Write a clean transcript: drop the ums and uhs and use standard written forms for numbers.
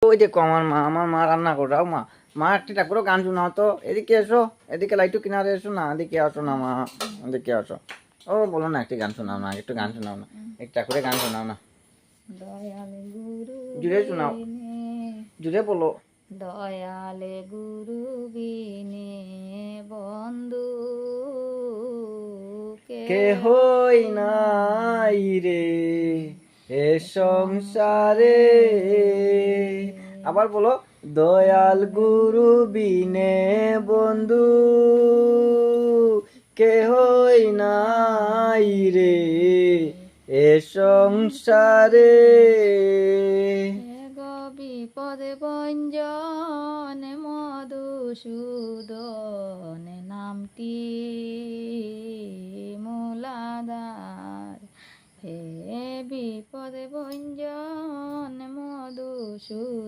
ওই দেখো আমার মা রান্না করো মা। মা একটা করে গান শোনাও তো, এদিকে এসো, এদিকে লাইটু কিনারে এসো না, এদিকে আসো না মা, এদিকে আসো। ও বলো না, একটু গান শোনাও না, একটু গান শোনাও না, একটা করে গান শোনাও না, দয়াল গুরু জুড়ে শোনাও, বিনে, জুড়ে বলো। দয়াল গুরু বিনে বন্ধু কে হই নাই রে এ সংসারে। আবার বলো, দয়াল গুরু বিনে বন্ধু কে হই নাই রে এ সংসারে। বিপদে বঞ্জন মধুসূদন নামটি মূলাধার, হে বিপদে বঞ্জন মধুসূদন।